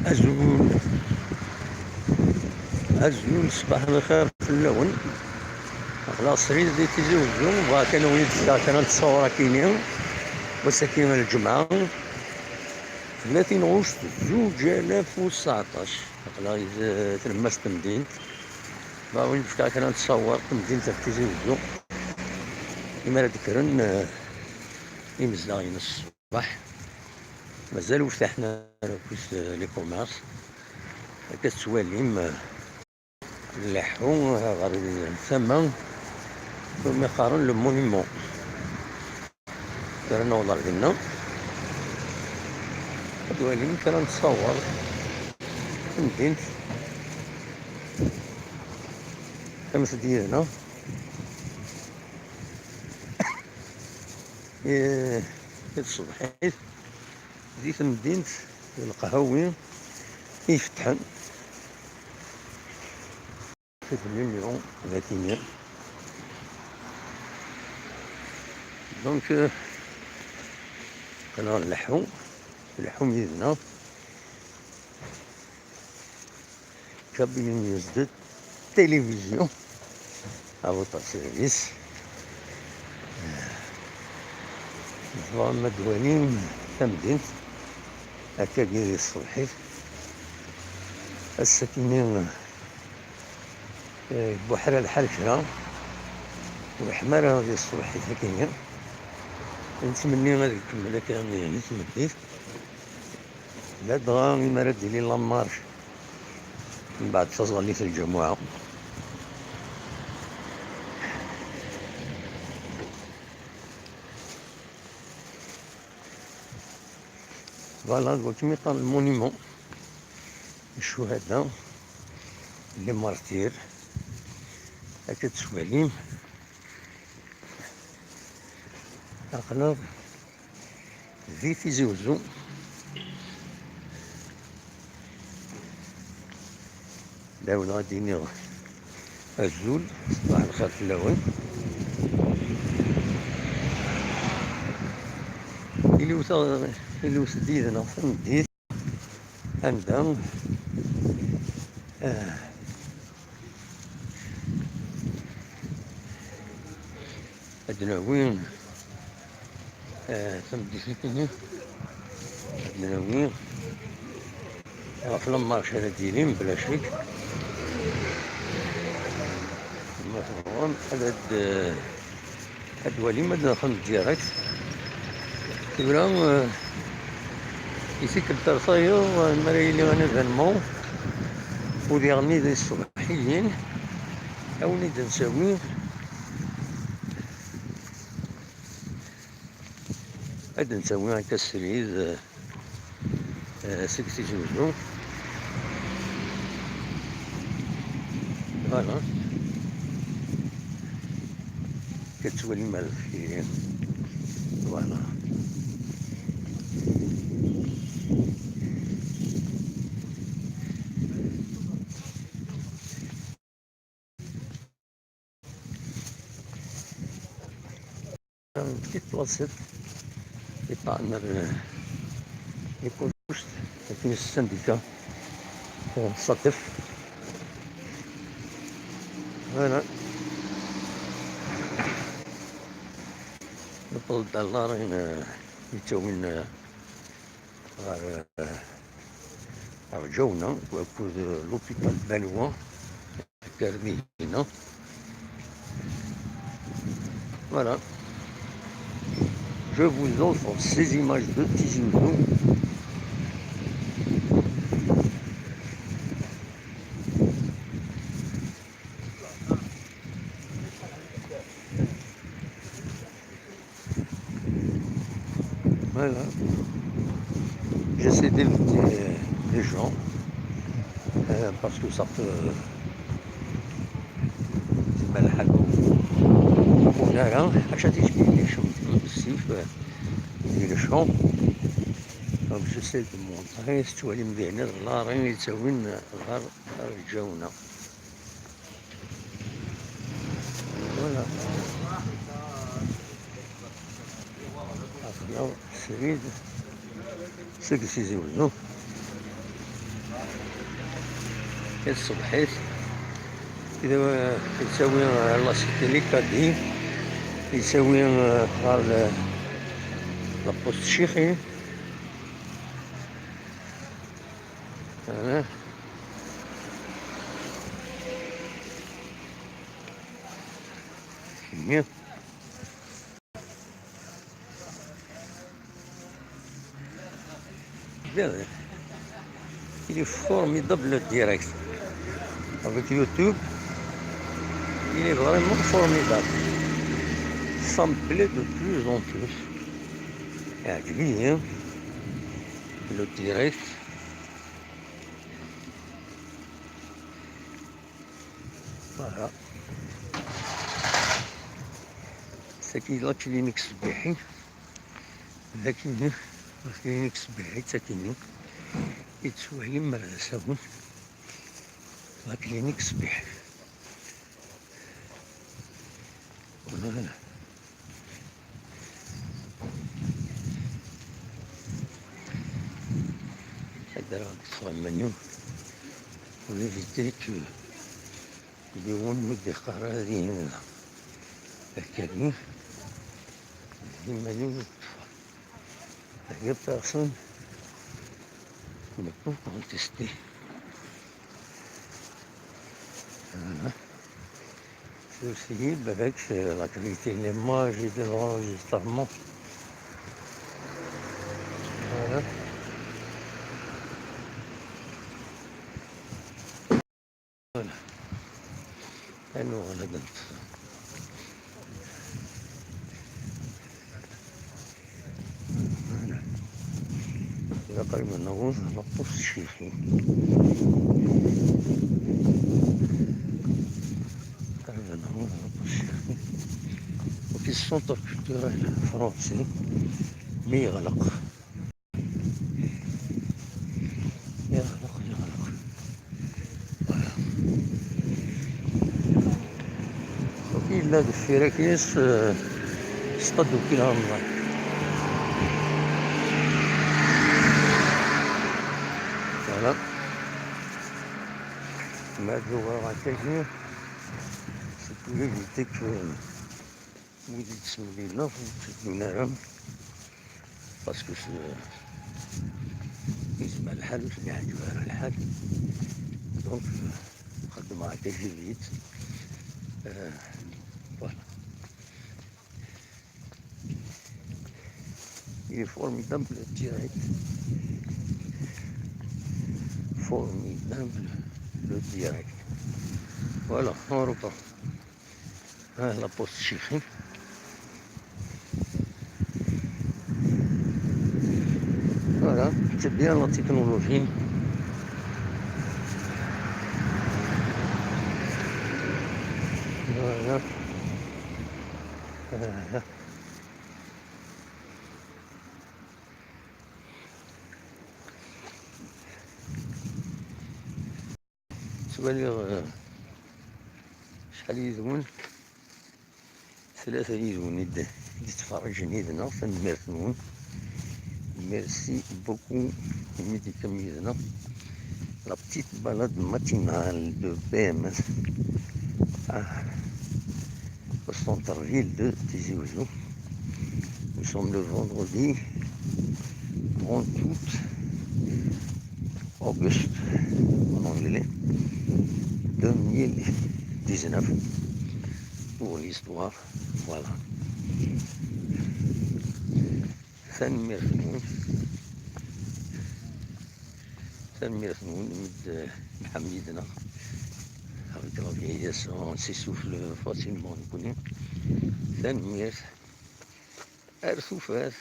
أزول أزول صباح الخير في اللون. خلاص ريد دي تيجي وزو بغا كانوا كانت التصورة كاينين وساكنين الجمعة 30 غشت 2019 خلاص تلمس تمدين باغي فكا كان نتصور تمدين تيجي وزو كيما ذكرن يمزلاغين الصباح مازالو فتحنا لي كوميرس كتسواليم اللحو غير الثمن ثم يقارن لو مونيمون كان نوضر لنا دواليم كان نتصور في مدينة خمس ديالنا الصبحيت بديت مدينة القهوي يفتحن في 1,030,000 دونك كنا نلحو ميزنا كابين يزدد تلفزيون أوطا سيرفيس نظام دوانين تمدين هكا ديال الصبحيت الساكنين بحر الحرشة وحمارة ديال الصبحيت هكاين نتمنى غادي نكمل هكا يعني تمديت لا دغا ما راه ديري لامارش من بعد تصغلي في الجمعة فوالا قلت ميطان المونيمون الشهداء لي مارتير هكا تسواليم عقنا في تيزي وزو داونا غادي الزول صباح الخير في اللون اللي وسديدنا في المدينة عندها أدناوين تمديت كاين أدناوين في المارش هذا ديالين بلا شك مثلا هاد وليمة داخل ديريكت تبرا يسيك الترصايو المرايلي غانا فالمون ودي غني دي الصباحيين أوني دنساوي هاد نساوي هكا السريد سكسي جوجو فوالا كتولي مع الخير فوالا بتيت بلاصات يطعنا يكونوش لكن السنديكا صطف فوالا نطلب الله راهنا يتوين رجونا وكود لوبيتال بانوا كارمينا voilà. Je vous offre ces images de Tizi Ouzou. Voilà. J'essaie d'éviter les gens parce que ça peut تبالحقوا هنا راه عشان تيجي لي شمت بالسيف ديال الشون دونك جيساي دو مونطري ستوالي مدينة الله راه يتساوين غير رجاونا فوالا عرفنا سريد سكسي زوزو الصبحيت إذا يساوي لاسيتيلي كادي يساوي غار لابوست الشيخي هنا Bien. Bien. Il est formidable le direct. Avec YouTube, il est vraiment formidable. Ça me plaît de plus en plus. Et hein, le direct. Voilà. ساكن لا كلينيك صباحي لكن كلينيك صباحي ساكنين يتسوى مراساون لا كلينيك صباحي voilà. هذا راه صغير منيو وليفيتي كو اليوم مدي قرارين هكاكي مليون هي personne ne peut contester. Voilà. Ceci avec la qualité de l'image et de l'enregistrement. Voilà. Voilà. Alors on a donc voilà. إذا قريبا نغوص نقص الشيخي قريبا نغوص نقص الشيخي وفي السنتر كولتورال الفرنسي مي يغلق يغلق voilà. وفي بلاد الفراكيس اصطادوا فيها النار voilà. Mais je vais rattaquer, c'est pour éviter que vous dites ce là vous dites parce que يسمع الحال وش اللي عجبها الحال دونك نقدم عكاكي فيت voilà. Il est formidable le direct. Formidable le direct. Voilà, on repart. La poste Chifri. Voilà, c'est bien la technologie. Voilà. Voilà. سؤال شحال يزون 3 يزون يتفرجني يدنا فنمرتنون ميرسي بوكو ميديكام يدنا la petite balade matinale de PM au centre-ville de Tizi Ouzou. Nous sommes le vendredi 30 août, Auguste en anglais, 2019 pour l'histoire. Voilà. سنمرتنون مد محمدنا avec la vieillesse on s'essouffle facilement نكوني ثانمير ار سوفات